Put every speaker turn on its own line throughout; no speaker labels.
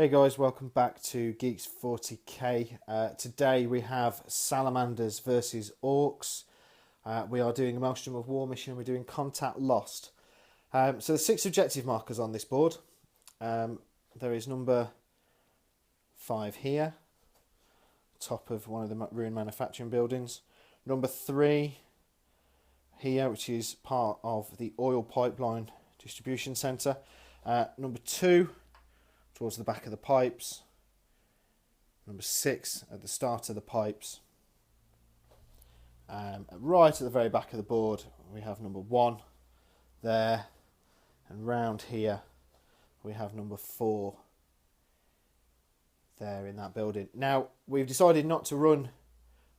Hey guys, welcome back to Geeks 40k. Today we have Salamanders versus Orks. We are doing a Maelstrom of War mission. We're doing Contact Lost. So there's 6 objective markers on this board. There is number 5 here, top of one of the ruined manufacturing buildings. Number 3 here, which is part of the oil pipeline distribution centre. Number 2 towards the back of the pipes. Number 6 at the start of the pipes. Right at the very back of the board we have number 1 there, and round here we have number 4 there in that building. Now we've decided not to run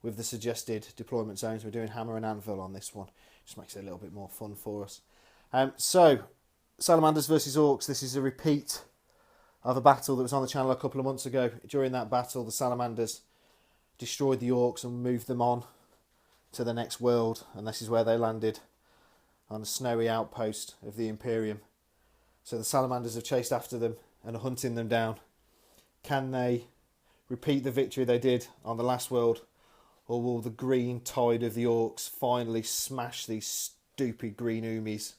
with the suggested deployment zones. We're doing hammer and anvil on this one. Just makes it a little bit more fun for us. So Salamanders versus Orks, this is a repeat of a battle that was on the channel a couple of months ago. During that battle, the Salamanders destroyed the Orks and moved them on to the next world, and this is where they landed, on a snowy outpost of the Imperium. So the Salamanders have chased after them and are hunting them down. Can they repeat the victory they did on the last world, or will the green tide of the Orks finally smash these stupid green oomies?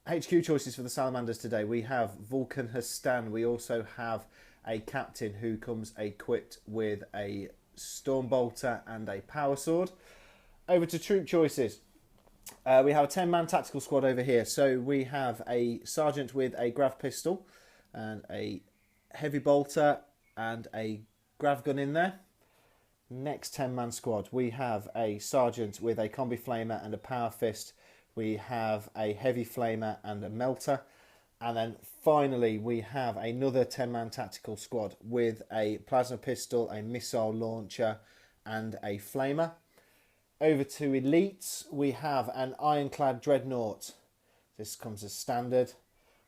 HQ choices for the Salamanders today. We have Vulkan Hastan. We also have a captain who comes equipped with a storm bolter and a power sword. Over to troop choices. We have a 10-man tactical squad over here. So we have a sergeant with a grav pistol and a heavy bolter and a grav gun in there. Next 10-man squad, we have a sergeant with a combi flamer and a power fist. We have a heavy flamer and a melter. And then finally we have another 10-man tactical squad with a plasma pistol, a missile launcher and a flamer. Over to elites, we have an ironclad dreadnought. This comes as standard.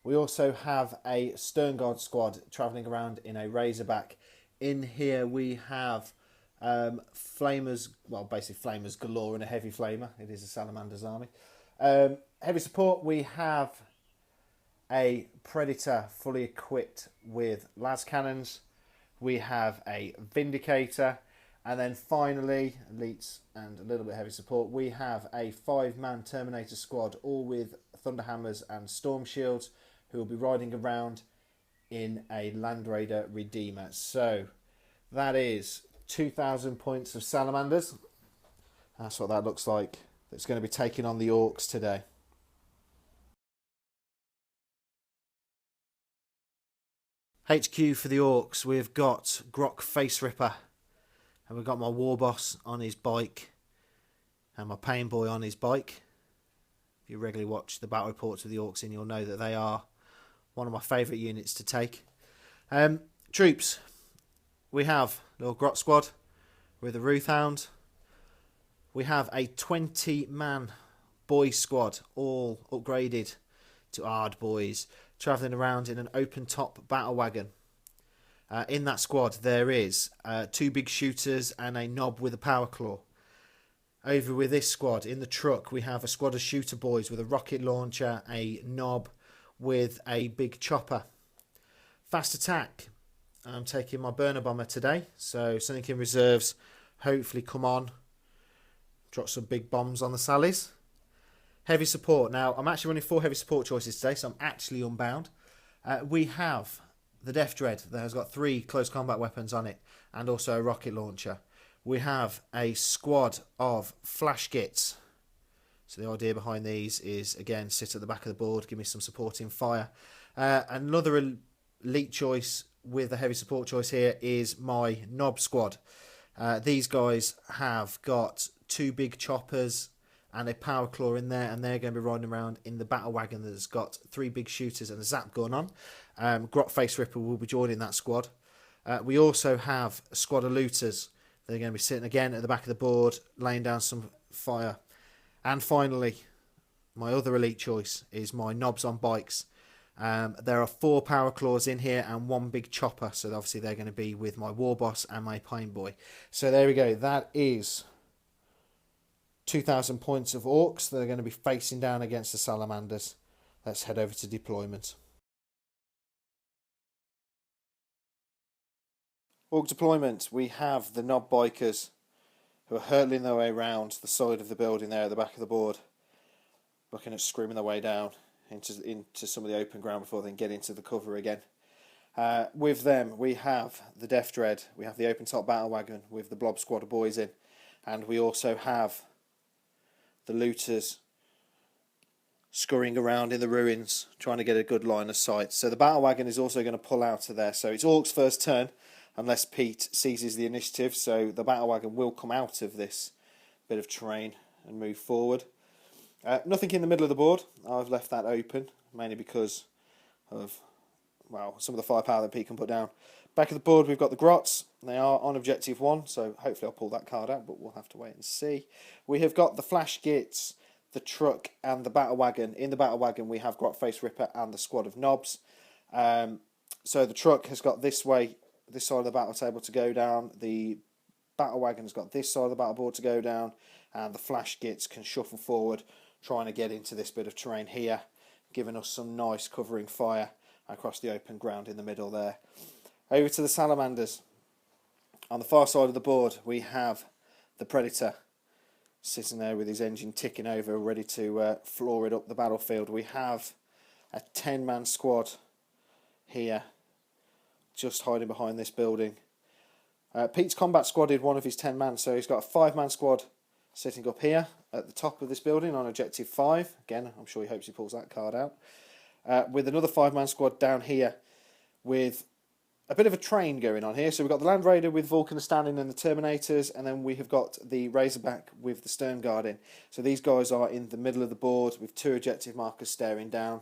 We also have a stern guard squad travelling around in a razorback. In here we have flamers, well basically flamers galore and a heavy flamer. It is a Salamanders army. Heavy support, we have a Predator fully equipped with las cannons. We have a Vindicator. And then finally, elites and a little bit heavy support, we have a 5-man Terminator squad, all with Thunderhammers and Storm Shields, who will be riding around in a Landraider Redeemer. So that is 2,000 points of Salamanders. That's what that looks like. That's going to be taking on the Orks today. HQ for the Orks, we've got Grok Face Ripper, and we've got my War Boss on his bike and my Pain Boy on his bike. If you regularly watch the battle reports of the Orks, you'll know that they are one of my favourite units to take. Troops, we have little Grot Squad with a Ruth Hound. We have a 20-man boy squad, all upgraded to Ard boys, travelling around in an open-top battle wagon. In that squad there is 2 big shooters and a knob with a power claw. Over with this squad, in the truck, we have a squad of shooter boys with a rocket launcher, a knob with a big chopper. Fast attack, I'm taking my burner bomber today, so something in reserves, hopefully come on. Drop some big bombs on the Sallies. Heavy support. Now, I'm actually running 4 heavy support choices today, so I'm actually unbound. We have the Death Dread that has got 3 close combat weapons on it and also a rocket launcher. We have a squad of flash gits. So the idea behind these is, again, sit at the back of the board, give me some supporting fire. Another elite choice with a heavy support choice here is my Knob squad. These guys have got 2 big choppers and a power claw in there, and they're going to be riding around in the battle wagon that's got 3 big shooters and a zap gun on. Grot Face Ripper will be joining that squad. We also have a squad of looters. They're going to be sitting again at the back of the board, laying down some fire. And finally, my other elite choice is my Knobs on bikes. There are 4 power claws in here and 1 big chopper, so obviously they're going to be with my War Boss and my Pain Boy. So there we go, that is 2,000 points of Orks that are going to be facing down against the Salamanders. let's head over to deployment. Ork deployment, we have the knob bikers who are hurtling their way around the side of the building there at the back of the board, looking at screaming their way down into some of the open ground before they can get into the cover again. With them, we have the Death Dread, we have the open top battle wagon with the blob squad of boys in, and we also have the looters scurrying around in the ruins trying to get a good line of sight. So the battle wagon is also going to pull out of there. So it's Ork's first turn unless Pete seizes the initiative, so the battle wagon will come out of this bit of terrain and move forward. Nothing in the middle of the board. I've left that open, mainly because of, well, some of the firepower that Pete can put down. Back of the board we've got the Grots. They are on objective 1, so hopefully I'll pull that card out, but we'll have to wait and see. We have got the Flash Gits, the truck and the battle wagon. In the battle wagon we have Grot Face Ripper and the squad of knobs. So the truck has got this side of the battle table to go down, the battle wagon has got this side of the battle board to go down, and the Flash Gits can shuffle forward trying to get into this bit of terrain here, giving us some nice covering fire across the open ground in the middle there. Over to the Salamanders. On the far side of the board we have the Predator sitting there with his engine ticking over, ready to floor it up the battlefield. We have a 10-man squad here just hiding behind this building. Pete's combat squadded one of his 10 man, so he's got a 5-man squad sitting up here at the top of this building on objective 5. Again, I'm sure he hopes he pulls that card out. With another 5-man squad down here with a bit of a train going on here. So we've got the Landraider with Vulkan standing and the Terminators, and then we have got the Razorback with the Stern Guard in. So these guys are in the middle of the board with 2 objective markers staring down.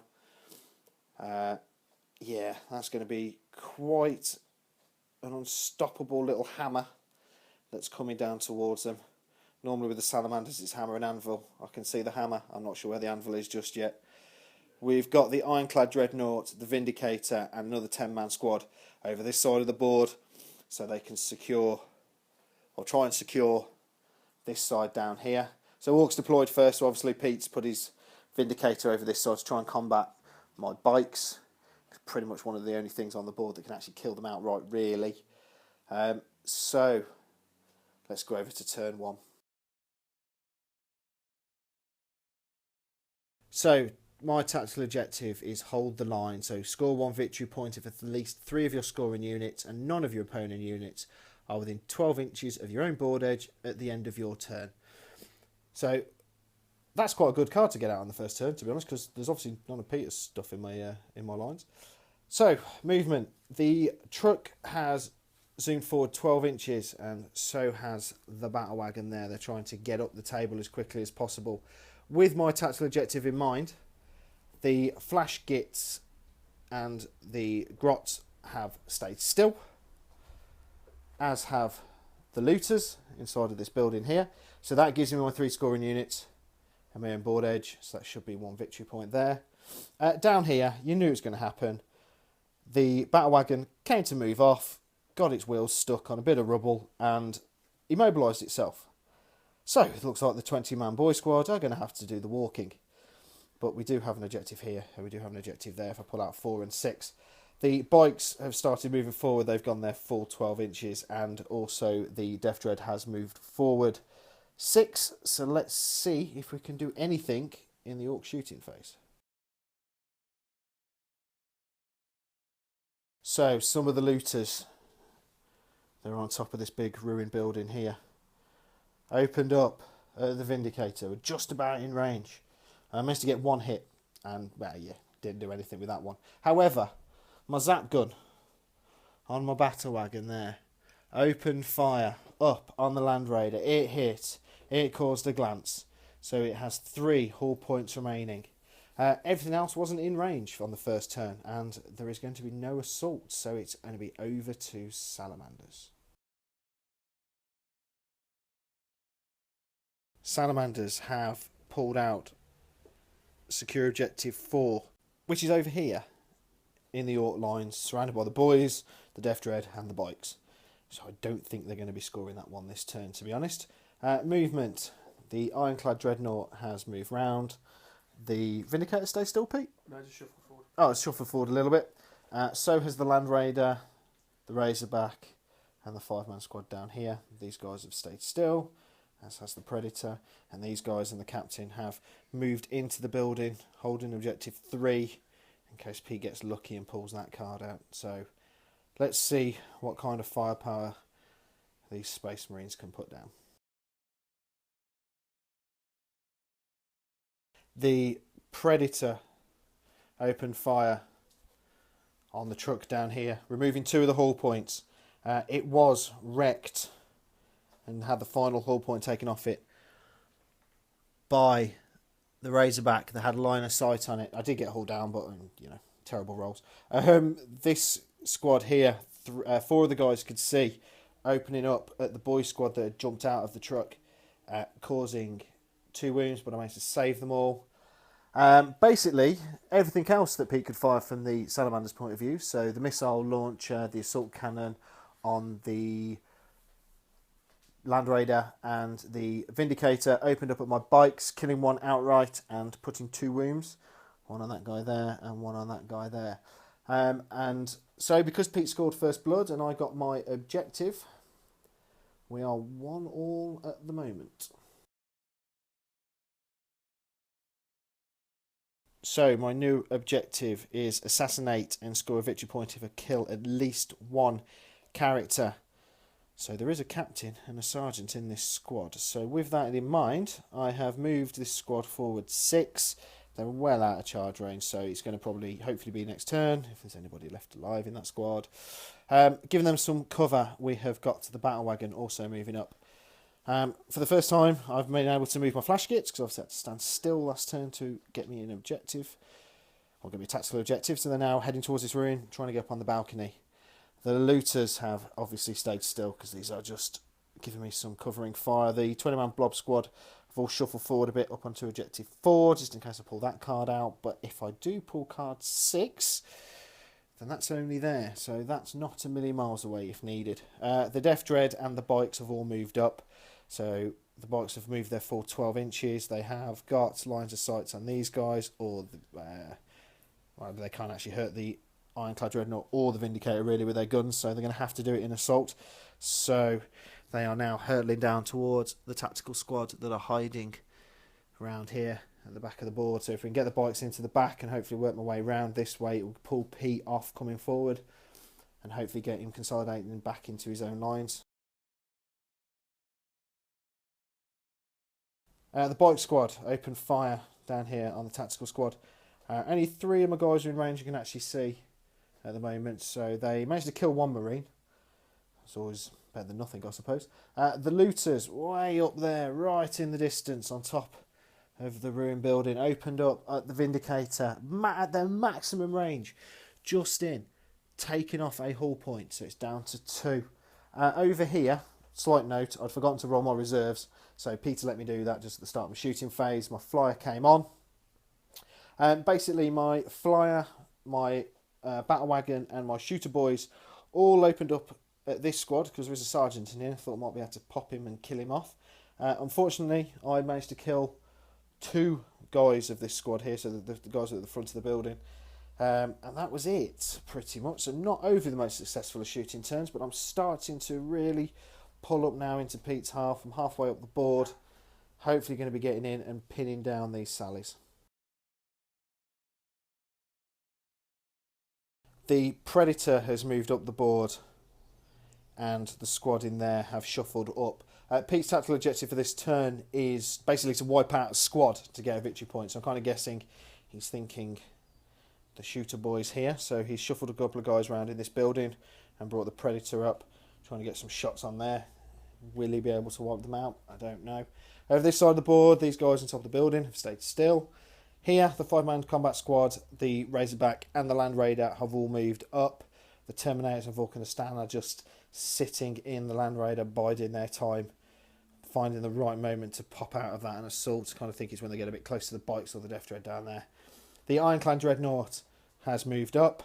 Yeah, that's going to be quite an unstoppable little hammer that's coming down towards them. Normally with the Salamanders it's hammer and anvil. I can see the hammer, I'm not sure where the anvil is just yet. We've got the Ironclad Dreadnought, the Vindicator and another 10-man squad over this side of the board, so they can secure, or try and secure, this side down here. So Ork's deployed first, so obviously Pete's put his Vindicator over this side to try and combat my bikes. It's pretty much one of the only things on the board that can actually kill them outright, really. So let's go over to turn 1. So my tactical objective is hold the line. So score 1 victory point if at least 3 of your scoring units and none of your opponent units are within 12 inches of your own board edge at the end of your turn. So that's quite a good card to get out on the first turn, to be honest, because there's obviously none of Peter's stuff in my lines. So movement. The truck has zoomed forward 12 inches, and so has the battle wagon there. They're trying to get up the table as quickly as possible. With my tactical objective in mind, the Flash Gits and the Grots have stayed still, as have the looters inside of this building here. So that gives me my 3 scoring units and my own board edge, so that should be 1 victory point there. Down here, you knew it was going to happen. The battle wagon came to move off, got its wheels stuck on a bit of rubble and immobilised itself. So it looks like the 20-man boy squad are going to have to do the walking. But we do have an objective here, and we do have an objective there if I pull out 4 and 6. The bikes have started moving forward. They've gone their full 12 inches, and also the Death Dread has moved forward 6. So let's see if we can do anything in the Orc shooting phase. So some of the looters, they're on top of this big ruined building here. Opened up the Vindicator, just about in range. I managed to get 1 hit, and, well, yeah, didn't do anything with that one. However, my zap gun on my battle wagon there opened fire up on the Landraider. It hit, it caused a glance, so it has 3 hull points remaining. Everything else wasn't in range on the first turn, and there is going to be no assault, so it's going to be over to Salamanders. Salamanders have pulled out secure objective 4, which is over here in the Orc lines, surrounded by the boys, the Death Dread and the bikes. So I don't think they're going to be scoring that one this turn, to be honest. Movement. The Ironclad Dreadnought has moved round. The Vindicator stay still, Pete?
No, just shuffle forward.
Oh, it's shuffled forward a little bit. So has the Landraider, the Razorback, and the 5-man squad down here. These guys have stayed still, as has the Predator. And these guys and the Captain have moved into the building, holding objective 3, in case Pete gets lucky and pulls that card out. So let's see what kind of firepower these Space Marines can put down. The Predator opened fire on the truck down here, removing 2 of the hull points. It was wrecked and had the final hull point taken off it by the Razorback that had a line of sight on it. I did get hull down, but you know, terrible rolls. This squad here, 4 of the guys could see opening up at the boy squad that had jumped out of the truck, causing 2 wounds, but I managed to save them all. Basically, everything else that Pete could fire from the Salamander's point of view. So the missile launcher, the assault cannon on the Landraider and the Vindicator opened up at my bikes, killing 1 outright and putting 2 wounds. 1 on that guy there and 1 on that guy there. And so because Pete scored first blood and I got my objective, we are 1-1 at the moment. So my new objective is assassinate and score a victory point if I kill at least 1 character. So there is a captain and a sergeant in this squad. So with that in mind, I have moved this squad forward 6. They're well out of charge range, so it's going to probably, hopefully be next turn, if there's anybody left alive in that squad. Giving them some cover, we have got the battle wagon also moving up. For the first time, I've been able to move my flash kits, because obviously I had to stand still last turn to get me an objective. Or get me a tactical objective, so they're now heading towards this ruin, trying to get up on the balcony. The looters have obviously stayed still, because these are just giving me some covering fire. The 20-man blob squad have all shuffled forward a bit up onto objective 4, just in case I pull that card out. But if I do pull card 6, then that's only there, so that's not a million miles away if needed. The Death Dread and the bikes have all moved up. So the bikes have moved their full 12 inches. They have got lines of sights on these guys, or well, they can't actually hurt the Ironclad Dreadnought or the Vindicator really with their guns, so they're going to have to do it in assault. So they are now hurtling down towards the tactical squad that are hiding around here at the back of the board. So if we can get the bikes into the back and hopefully work my way around this way, it will pull Pete off coming forward and hopefully get him consolidating back into his own lines. The bike squad opened fire down here on the tactical squad. Only 3 of my guys are in range you can actually see at the moment, so they managed to kill 1 Marine. It's always better than nothing, I suppose. The looters, way up there, right in the distance on top of the ruined building, opened up at the Vindicator at their maximum range, just in, taking off a hull point, so it's down to 2. Over here, slight note, I'd forgotten to roll my reserves, so Peter let me do that just at the start of my shooting phase. My flyer came on. Basically, my flyer, my battle wagon and my shooter boys all opened up at this squad because there was a sergeant in here. I thought I might be able to pop him and kill him off. Unfortunately, I managed to kill 2 guys of this squad here, so the guys at the front of the building. And that was it, pretty much. So not over the most successful of shooting turns, but I'm starting to really pull up now into Pete's half. I'm halfway up the board. Hopefully going to be getting in and pinning down these sallies. The Predator has moved up the board and the squad in there have shuffled up. Pete's tactical objective for this turn is basically to wipe out a squad to get a victory point. So I'm kind of guessing he's thinking the shooter boys here. So he's shuffled a couple of guys around in this building and brought the Predator up, trying to get some shots on there. Will he be able to wipe them out? I don't know. Over this side of the board, these guys on top of the building have stayed still. Here, the 5-man combat squad, the Razorback and the Landraider have all moved up. The Terminators and Vulkan are just sitting in the Landraider, biding their time, finding the right moment to pop out of that and assault. Kind of think it's when they get a bit close to the bikes or the Death Dread down there. The Ironclad Dreadnought has moved up.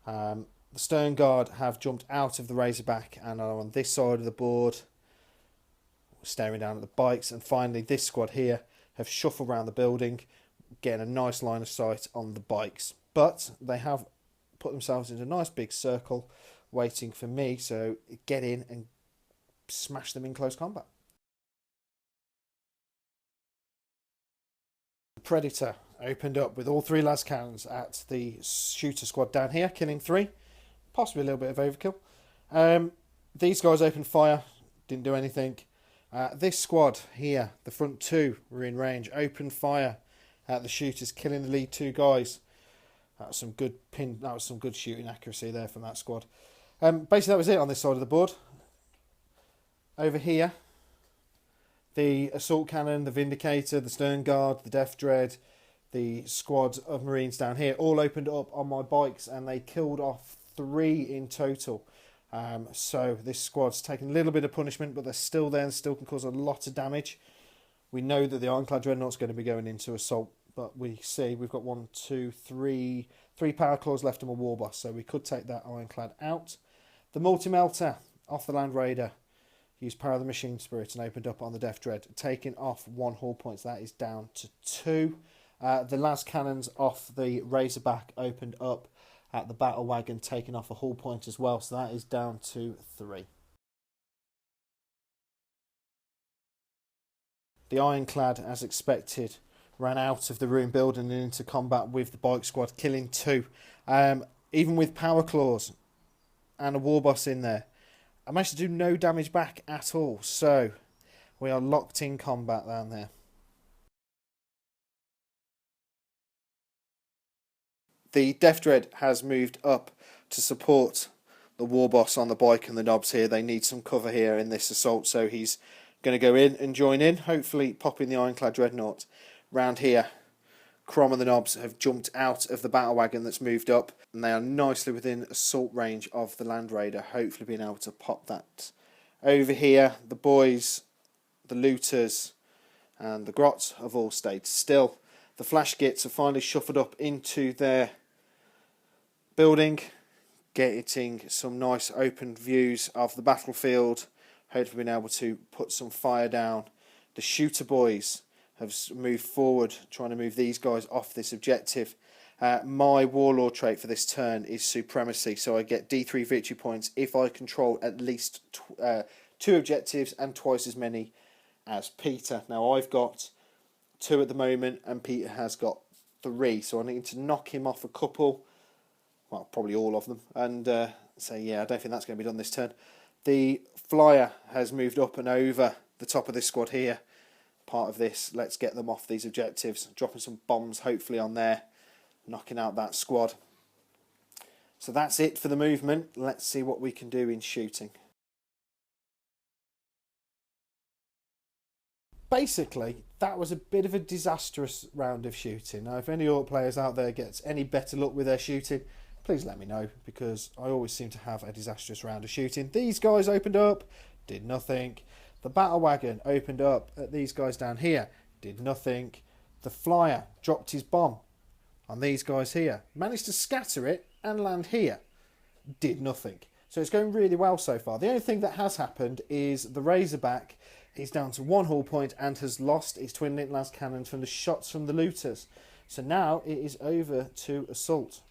The Stern Guard have jumped out of the Razorback and are on this side of the board, staring down at the bikes. And finally, this squad here have shuffled around the building, getting a nice line of sight on the bikes. But they have put themselves in a nice big circle waiting for me, so get in and smash them in close combat. The Predator opened up with all 3 las cannons at the shooter squad down here, killing 3. Possibly a little bit of overkill. These guys opened fire, didn't do anything. This squad here, the front 2 were in range, opened fire at the shooters, killing the lead 2 guys. That was some good shooting accuracy there from that squad. Basically, that was it on this side of the board. Over here, the assault cannon, the Vindicator, the Stern Guard, the Death Dread, the squad of Marines down here all opened up on my bikes, and they killed off 3 in total. So this squad's taken a little bit of punishment, but they're still there and still can cause a lot of damage. We know that the Ironclad Dreadnought's going to be going into assault, but we see we've got 3 power claws left on my war boss, so we could take that Ironclad out. The multi-melter off the Landraider used Power of the Machine Spirit and opened up on the Death Dread, taking off 1 hull points. That is down to 2. The las cannons off the Razorback opened up at the Battle Wagon, taking off a hull point as well, so that is down to 3. The Ironclad, as expected, ran out of the ruin building and into combat with the bike squad, killing 2. Even with power claws and a war boss in there, I managed to do no damage back at all, so we are locked in combat down there. The Death Dread has moved up to support the war boss on the bike and the knobs here. They need some cover here in this assault, so he's going to go in and join in, hopefully popping the Ironclad Dreadnought. Round here, Crom and the knobs have jumped out of the battle wagon that's moved up, and they are nicely within assault range of the Landraider, hopefully being able to pop that. Over here, the boys, the looters and the grots have all stayed still. The flash gits have finally shuffled up into their building, getting some nice open views of the battlefield, hopefully being able to put some fire down. The shooter boys have moved forward, trying to move these guys off this objective. My Warlord trait for this turn is Supremacy, so I get D3 victory points if I control at least 2 objectives and twice as many as Peter. Now I've got 2 at the moment and Peter has got 3, so I need to knock him off a couple, well, probably all of them, and say, yeah, I don't think that's going to be done this turn. The Flyer has moved up and over the top of this squad here. Part of this, let's get them off these objectives, dropping some bombs hopefully on there, knocking out that squad. So that's it for the movement. Let's see what we can do in shooting. Basically, that was a bit of a disastrous round of shooting. Now, if any Orc players out there gets any better luck with their shooting, please let me know, because I always seem to have a disastrous round of shooting. These guys opened up, did nothing. The battle wagon opened up at these guys down here, did nothing. The Flyer dropped his bomb on these guys here, managed to scatter it and land here, did nothing. So it's going really well so far. The only thing that has happened is the Razorback is down to 1 hull point and has lost its twin link las cannons from the shots from the looters. So now it is over to assault.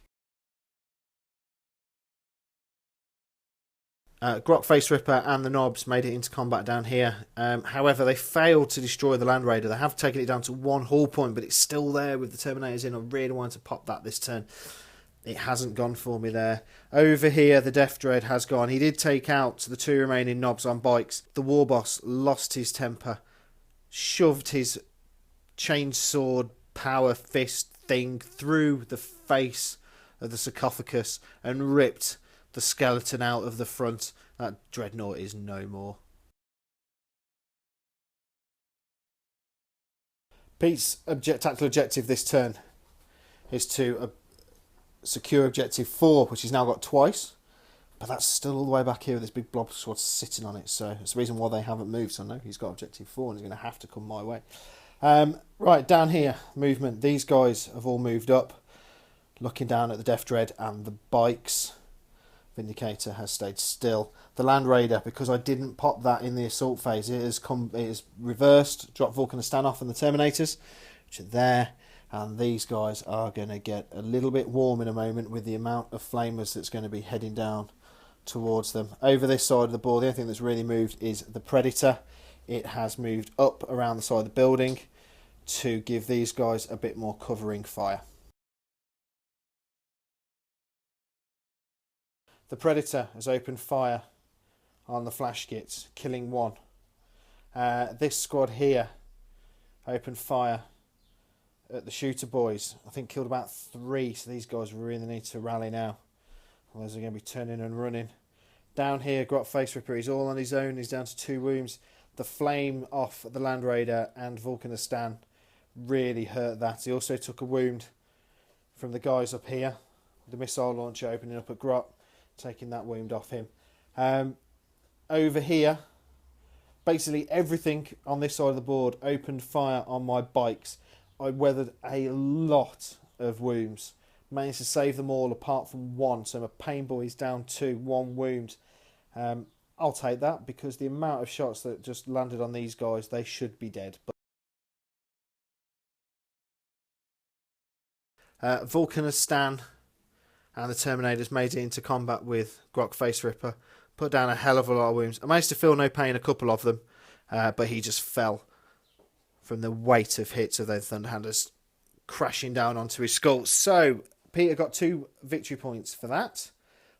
Grok Face Ripper and the Knobs made it into combat down here. However, they failed to destroy the Landraider. They have taken it down to 1 hull point, but it's still there with the Terminators in. I really wanted to pop that this turn. It hasn't gone for me there. Over here, the Death Dread has gone. He did take out the 2 remaining Knobs on bikes. The War Boss lost his temper, shoved his chainsword power fist thing through the face of the sarcophagus and ripped the skeleton out of the front. That Dreadnought is no more. Pete's tactical objective this turn is to secure objective 4, which he's now got twice, but that's still all the way back here with this big blob sword sitting on it, so it's the reason why they haven't moved. So no, he's got objective 4 and he's going to have to come my way. Right, down here, movement. These guys have all moved up, looking down at the Death Dread and the bikes. Vindicator has stayed still. The Landraider, because I didn't pop that in the assault phase, it is reversed, dropped Vulkan and Standoff and the Terminators, which are there. And these guys are going to get a little bit warm in a moment with the amount of flamers that's going to be heading down towards them. Over this side of the board, the only thing that's really moved is the Predator. It has moved up around the side of the building to give these guys a bit more covering fire. The Predator has opened fire on the flash kits, killing one. This squad here opened fire at the shooter boys. I think killed about 3, so these guys really need to rally now. Otherwise they're going to be turning and running. Down here, Grok Face Ripper, he's all on his own. He's down to 2 wounds. The flame off the Landraider and Vulkan really hurt that. He also took a wound from the guys up here. The missile launcher opening up at Grok, taking that wound off him. Over here, basically everything on this side of the board opened fire on my bikes. I weathered a lot of wounds. Managed to save them all apart from 1. So my pain boy is down to 1 wound. I'll take that because the amount of shots that just landed on these guys, they should be dead. Vulkan and the Terminators made it into combat with Grok Face Ripper. Put down a hell of a lot of wounds. I managed to feel no pain, a couple of them, but he just fell from the weight of hits of those Thunderhanders crashing down onto his skull. So Peter got 2 victory points for that,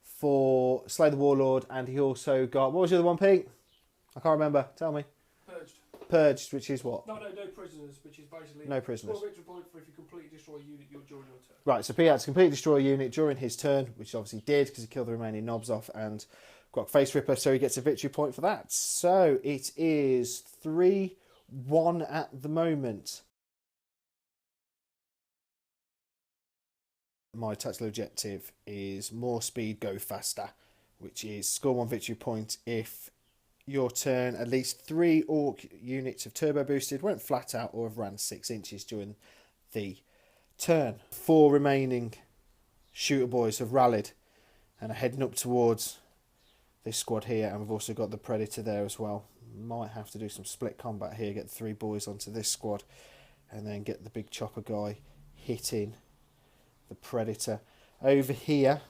for Slay the Warlord, and he also got, what was the other one, Pete? I can't remember. Tell me. Purged, which is what?
No prisoners, which is basically
no prisoners.
Score a victory point for if you completely destroy a unit during your turn.
Right, so Pete had to completely destroy a unit during his turn, which he obviously did because he killed the remaining knobs off and Grok Face Ripper, so he gets a victory point for that. So it is 3-1 at the moment. My tactical objective is more speed, go faster, which is score 1 victory point if your turn at least 3 Orc units have turbo boosted, went flat out, or have ran 6 inches during the turn. 4 remaining shooter boys have rallied and are heading up towards this squad here, and we've also got the Predator there as well. Might have to do some split combat here, get the 3 boys onto this squad and then get the big chopper guy hitting the Predator. Over here,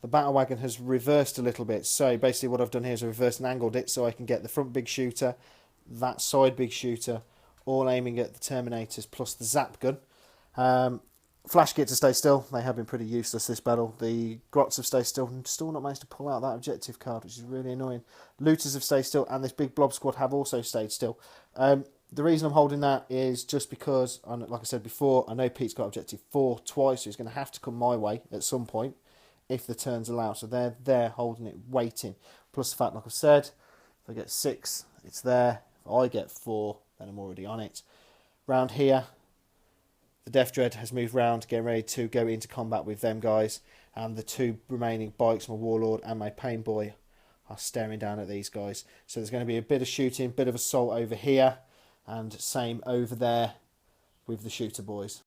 the battle wagon has reversed a little bit. So basically what I've done here is reversed and angled it so I can get the front big shooter, that side big shooter, all aiming at the Terminators plus the zap gun. Flash kits have stayed still. They have been pretty useless this battle. The Grots have stayed still and still not managed to pull out that objective card, which is really annoying. Looters have stayed still, and this big blob squad have also stayed still. The reason I'm holding that is just because, like I said before, I know Pete's got objective 4 twice, so he's going to have to come my way at some point if the turns allow. So they're there holding it, waiting. Plus the fact, like I said, if I get 6, it's there. If I get 4, then I'm already on it. Round here, the Death Dread has moved round, getting ready to go into combat with them guys. And the 2 remaining bikes, my Warlord and my Pain Boy, are staring down at these guys. So there's going to be a bit of shooting, bit of assault over here. And same over there with the shooter boys.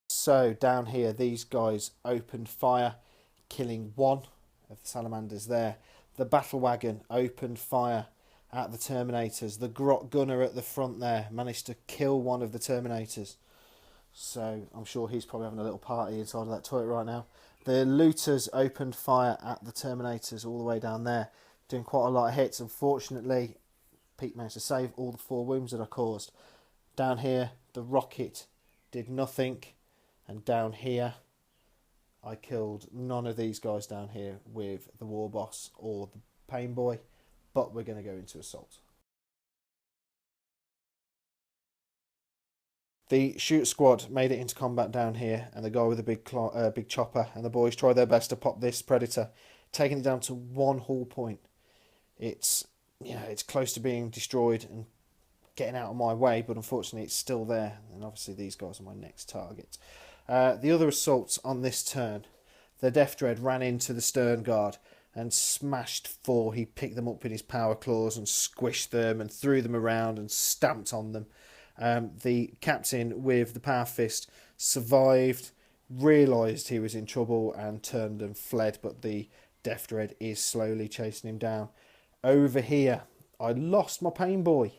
So down here, these guys opened fire, killing 1 of the Salamanders there. The battle wagon opened fire at the Terminators. The Grot gunner at the front there managed to kill 1 of the Terminators. So I'm sure he's probably having a little party inside of that turret right now. The looters opened fire at the Terminators all the way down there, doing quite a lot of hits. Unfortunately, Pete managed to save all the 4 wounds that I caused. Down here, the rocket did nothing. And down here, I killed none of these guys down here with the War Boss or the Pain Boy. But we're going to go into assault. The shoot squad made it into combat down here, and the guy with the big chopper and the boys tried their best to pop this Predator, taking it down to 1 hull point. It's close to being destroyed and getting out of my way, but unfortunately it's still there, and obviously these guys are my next target. The other assaults on this turn, the Death Dread ran into the stern guard and smashed 4. He picked them up with his power claws and squished them and threw them around and stamped on them. The captain with the power fist survived, realised he was in trouble and turned and fled, but the Death Dread is slowly chasing him down. Over here, I lost my Pain Boy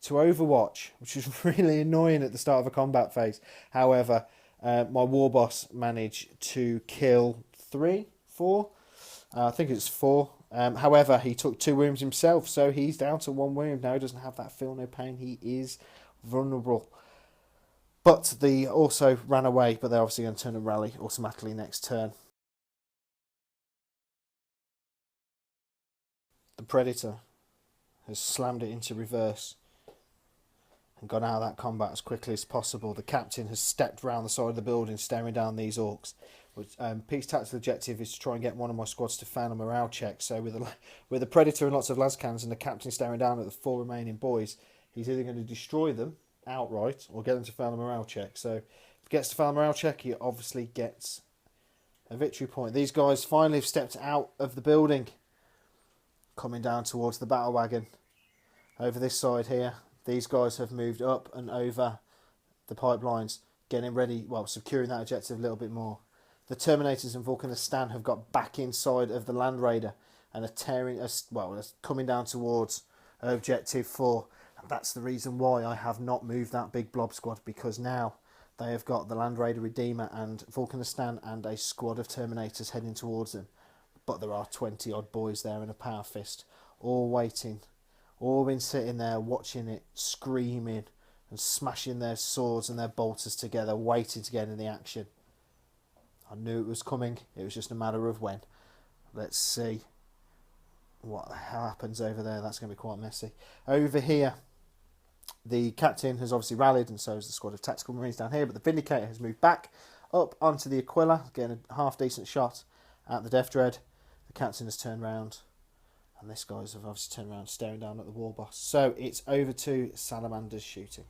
to Overwatch, which was really annoying at the start of a combat phase. However, my war boss managed to kill 3, 4. I think it's 4. However, he took 2 wounds himself, so he's down to 1 wound. Now he doesn't have that feel no pain. He is vulnerable. But they also ran away, but they're obviously going to turn and rally automatically next turn. The Predator has slammed it into reverse and gone out of that combat as quickly as possible. The captain has stepped round the side of the building, staring down these orcs. Pete's tactical objective is to try and get one of my squads to fail a morale check. So with the Predator and lots of lascans and the captain staring down at the 4 remaining boys, he's either going to destroy them outright or get them to fail a morale check. So if he gets to fail a morale check, he obviously gets a victory point. These guys finally have stepped out of the building, coming down towards the battle wagon. Over this side here, these guys have moved up and over the pipelines, getting ready, well, securing that objective a little bit more. The Terminators and Vulkan have got back inside of the Landraider and are tearing us, well, coming down towards objective 4. And that's the reason why I have not moved that big blob squad, because now they have got the Landraider Redeemer and Vulkan and a squad of Terminators heading towards them. But there are 20 odd boys there in a power fist, all waiting, all been sitting there watching it, screaming and smashing their swords and their bolters together, waiting to get in the action. I knew it was coming, it was just a matter of when. Let's see what the hell happens over there. That's going to be quite messy. Over here, the captain has obviously rallied, and so has the squad of tactical marines down here, but the Vindicator has moved back up onto the Aquila, getting a half decent shot at the Death Dread. The captain has turned round, and this guy's have obviously turned around, staring down at the war boss. So it's over to Salamanders shooting.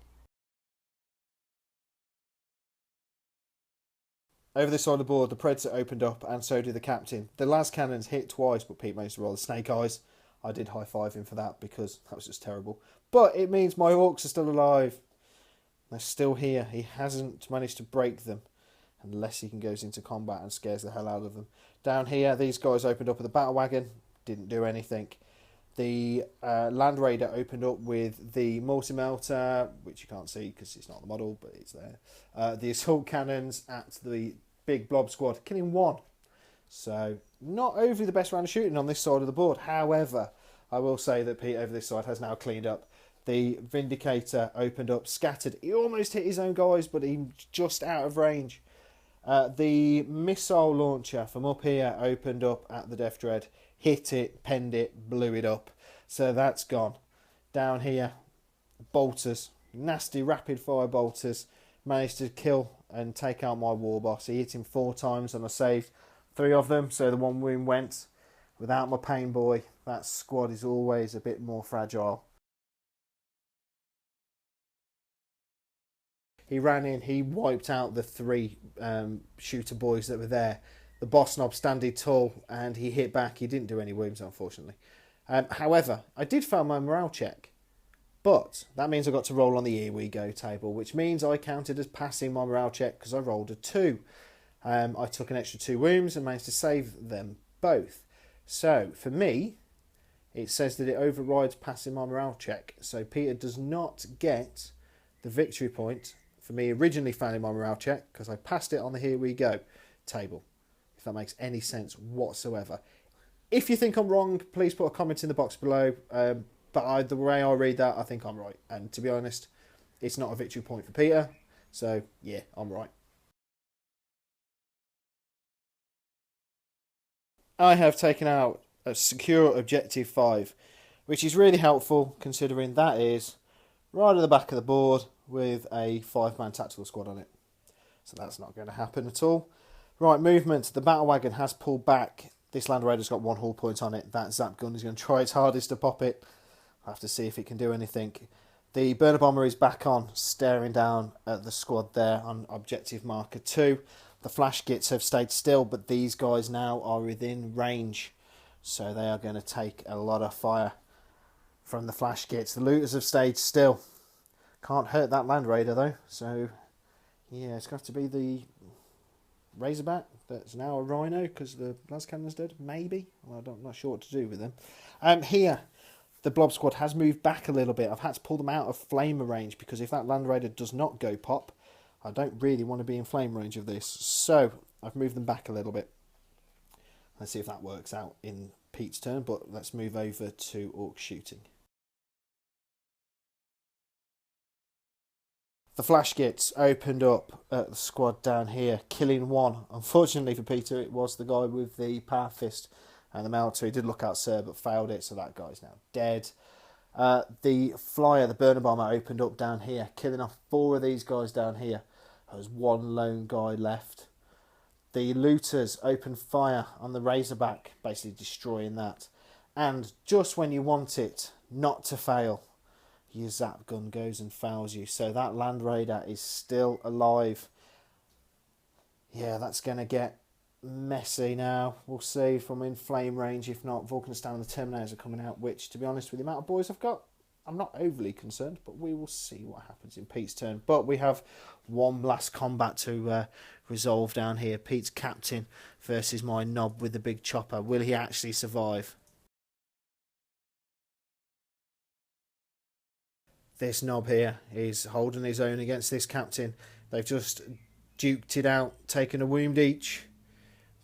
Over this side of the board, the Predator opened up, and so did the captain. The last cannons hit twice, but Pete managed to roll the snake eyes. I did high-five him for that, because that was just terrible. But it means my orcs are still alive. They're still here. He hasn't managed to break them, unless he goes into combat and scares the hell out of them. Down here, these guys opened up with the battle wagon. Didn't do anything. The Landraider opened up with the multi-melter, which you can't see because it's not the model, but it's there. The assault cannons at the big blob squad, killing 1. So not overly the best round of shooting on this side of the board. However, I will say that Pete over this side has now cleaned up. The Vindicator opened up, scattered. He almost hit his own guys, but he's just out of range. The missile launcher from up here opened up at the Death Dread. Hit it, penned it, blew it up. So that's gone. Down here, bolters, nasty rapid fire bolters, managed to kill and take out my war boss. He hit him 4 times and I saved 3 of them. So the 1 wound went. Without my pain boy, that squad is always a bit more fragile. He ran in, he wiped out the 3 shooter boys that were there. The boss knob standing tall, and he hit back. He didn't do any wounds, unfortunately. However, I did fail my morale check. But that means I got to roll on the Here We Go table, which means I counted as passing my morale check because I rolled a 2. I took an extra 2 wounds and managed to save them both. So, for me, it says that it overrides passing my morale check. So, Peter does not get the victory point for me originally failing my morale check because I passed it on the Here We Go table. If that makes any sense whatsoever. If you think I'm wrong, please put a comment in the box below. But the way I read that, I think I'm right. And to be honest, it's not a victory point for Peter. So, yeah, I'm right. I have taken out a secure objective 5, which is really helpful considering that is right at the back of the board with a 5-man tactical squad on it. So that's not going to happen at all. Right, movement. The battle wagon has pulled back. This Landraider's got 1 hull point on it. That Zap gun is going to try its hardest to pop it. I'll have to see if it can do anything. The burner bomber is back on, staring down at the squad there on objective marker 2. The flash gits have stayed still, but these guys now are within range. So they are going to take a lot of fire from the flash gits. The looters have stayed still. Can't hurt that Landraider though. So, yeah, it's got to be the Razorback that's now a Rhino because the las cannon's dead. Maybe. Well, I'm not sure what to do with them. Here, The blob squad has moved back a little bit. I've had to pull them out of flame range because if that Landraider does not go pop, I don't really want to be in flame range of this. So I've moved them back a little bit. Let's see if that works out in Pete's turn, but let's move over to orc shooting. The flash gets opened up at the squad down here, killing one. Unfortunately for Peter, it was the guy with the power fist and the melter. He did look out, sir, but failed it, so that guy's now dead. The flyer, the burner bomber, opened up down here, killing off 4 of these guys down here. There's 1 lone guy left. The looters opened fire on the Razorback, basically destroying that. And just when you want it not to fail, your zap gun goes and fouls you. So that Landraider is still alive. Yeah, that's going to get messy now. We'll see if I'm in flame range. If not, Vulkan and the Terminators are coming out, which, to be honest, with the amount of boys I've got, I'm not overly concerned, but we will see what happens in Pete's turn. But we have one last combat to resolve down here. Pete's captain versus my knob with the big chopper. Will he actually survive? This knob here is holding his own against this captain. They've just duked it out, taken a wound each,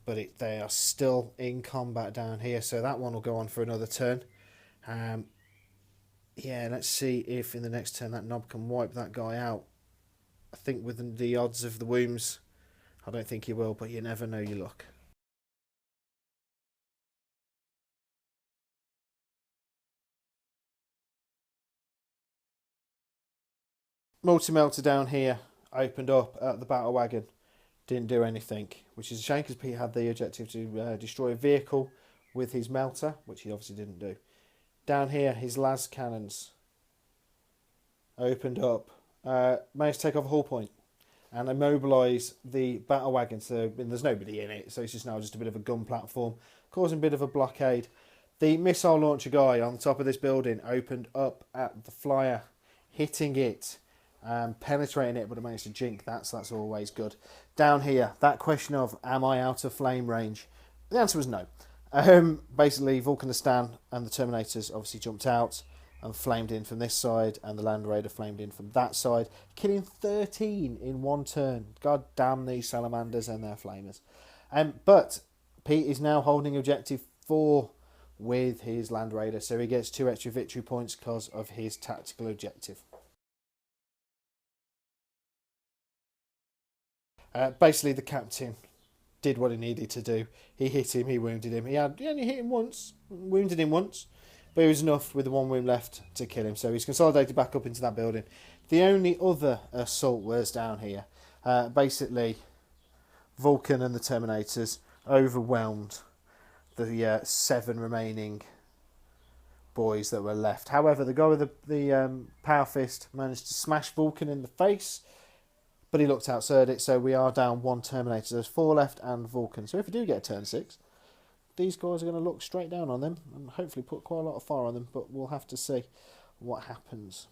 but they are still in combat down here, so that one will go on for another turn. Yeah, let's see if in the next turn that knob can wipe that guy out. I think with the odds of the wounds, I don't think he will, but you never know your luck. Multi-melter down here opened up at the battle wagon. Didn't do anything, which is a shame because Pete had the objective to destroy a vehicle with his melter, which he obviously didn't do. Down here, his las cannons opened up, managed to take off a hull point and immobilise the battle wagon. So there's nobody in it, so it's just now just a bit of a gun platform, causing a bit of a blockade. The missile launcher guy on the top of this building opened up at the flyer, hitting it, penetrating it, but it managed to jink that, so that's always good. Down here, that question of am I out of flame range? The answer was no. Basically, Vulkan and the Terminators obviously jumped out and flamed in from this side, and the Landraider flamed in from that side, killing 13 in one turn. God damn these Salamanders and their flamers. But Pete is now holding objective 4 with his Landraider, so he gets 2 extra victory points because of his tactical objective. Basically, the captain did what he needed to do. He hit him, he wounded him. He only hit him once, wounded him once, but it was enough with the 1 wound left to kill him. So he's consolidated back up into that building. The only other assault was down here. Basically, Vulkan and the Terminators overwhelmed the 7 remaining boys that were left. However, the guy with the power fist managed to smash Vulkan in the face, but he looked outserved it, so we are down 1 Terminator. There's 4 left and Vulkan. So if we do get a turn 6, these guys are going to look straight down on them and hopefully put quite a lot of fire on them, but we'll have to see what happens.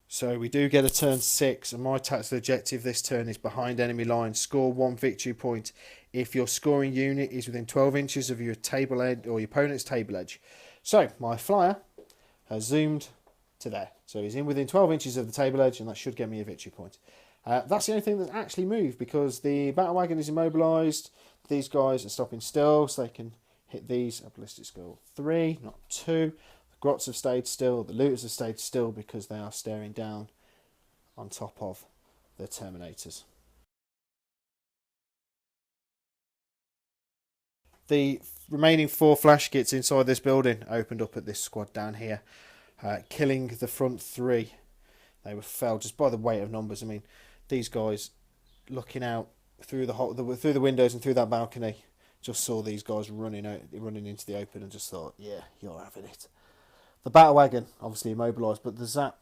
So we do get a turn 6, and my tactical objective this turn is behind enemy lines. Score 1 victory point if your scoring unit is within 12 inches of your table edge or your opponent's table edge. So my flyer has zoomed to there. So he's in within 12 inches of the table edge, and that should get me a victory point. That's the only thing that's actually moved, because the battle wagon is immobilised. These guys are stopping still, so they can hit these at ballistic skill 3, not 2. The grots have stayed still. The looters have stayed still because they are staring down on top of the Terminators. The remaining 4 flash kits inside this building opened up at this squad down here, killing the front 3. They were felled just by the weight of numbers. I mean, these guys looking out through the windows and through that balcony just saw these guys running into the open and just thought, yeah, you're having it. The battle wagon obviously immobilised, but the zap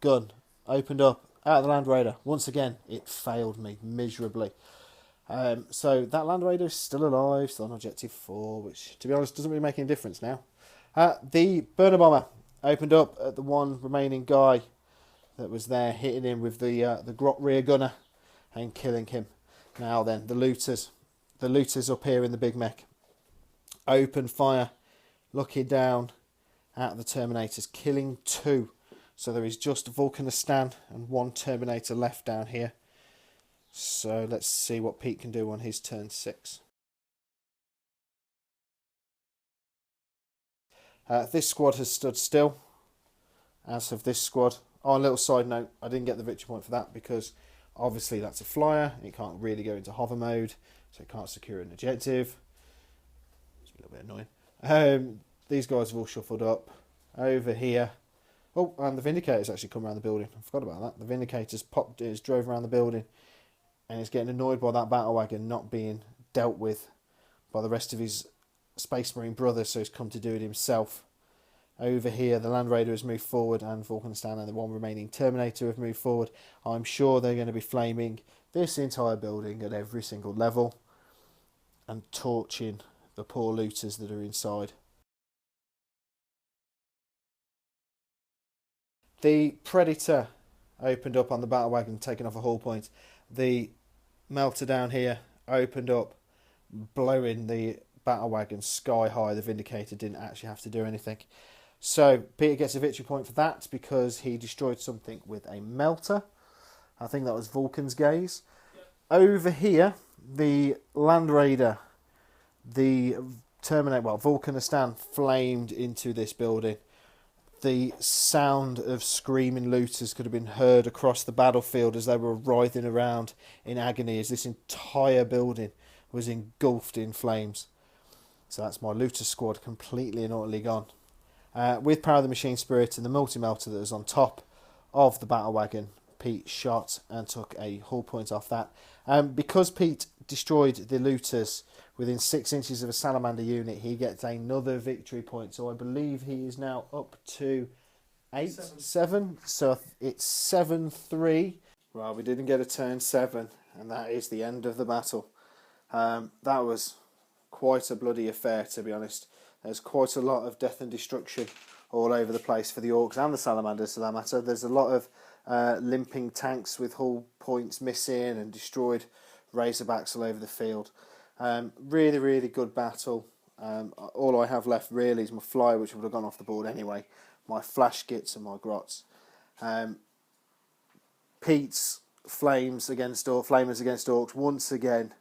gun opened up at the Landraider. Once again, it failed me miserably. So that Landraider is still alive, still on objective 4, which, to be honest, doesn't really make any difference now. The burner bomber opened up at the 1 remaining guy that was there, hitting him with the grot rear gunner and killing him. Now then, the looters up here in the big mech open fire, looking down at the Terminators, killing 2. So there is just Vulkanistan and 1 Terminator left down here. So let's see what Pete can do on his turn 6. This squad has stood still, as have this squad. On a little side note, I didn't get the victory point for that because obviously that's a flyer. It can't really go into hover mode, so it can't secure an objective. It's a little bit annoying. These guys have all shuffled up over here. Oh, and the Vindicator's actually come around the building. I forgot about that. The Vindicator's drove around the building and is getting annoyed by that battle wagon not being dealt with by the rest of his Space Marine brothers, so he's come to do it himself. Over here, the Landraider has moved forward, and Vulkanistan and the 1 remaining Terminator have moved forward. I'm sure they're going to be flaming this entire building at every single level and torching the poor looters that are inside. The Predator opened up on the battle wagon, taking off a hull point. The Melter down here opened up, blowing the battle wagon sky high. The Vindicator didn't actually have to do anything. So Peter gets a victory point for that because he destroyed something with a Melter. I think that was Vulkan's gaze. Yep. Over here, the Landraider, the Terminator, well, Vulkanistan flamed into this building. The sound of screaming looters could have been heard across the battlefield as they were writhing around in agony as this entire building was engulfed in flames. So that's my looter squad completely and utterly gone. With Power of the Machine Spirit and the multi-melter that was on top of the battle wagon, Pete shot and took a hull point off that. Because Pete destroyed the looters within 6 inches of a Salamander unit, he gets another victory point. So I believe he is now up to 7. So it's 7-3. Well, we didn't get a turn 7, and that is the end of the battle. That was quite a bloody affair, to be honest. There's quite a lot of death and destruction all over the place for the Orks and the Salamanders, for that matter. There's a lot of limping tanks with hull points missing and destroyed Razorbacks all over the field. Really, really good battle. All I have left really is my flyer, which would have gone off the board anyway, my flash gits and my grots. Pete's flamers against Orks once again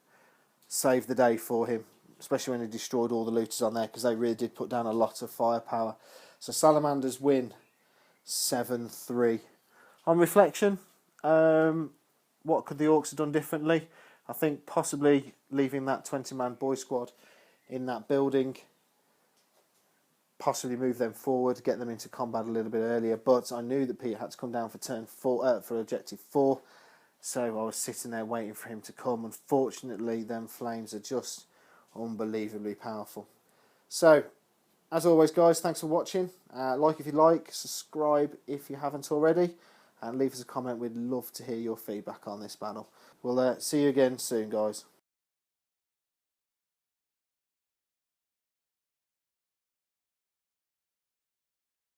saved the day for him, especially when he destroyed all the looters on there, because they really did put down a lot of firepower. So Salamanders win 7-3. On reflection, what could the Orks have done differently? I think possibly leaving that 20-man boy squad in that building, possibly move them forward, get them into combat a little bit earlier. But I knew that Peter had to come down for turn 4, for objective 4, so I was sitting there waiting for him to come. Unfortunately, them flames are just unbelievably powerful. So, as always, guys, thanks for watching. Like if you like, subscribe if you haven't already, and leave us a comment. We'd love to hear your feedback on this battle. We'll see you again soon, guys.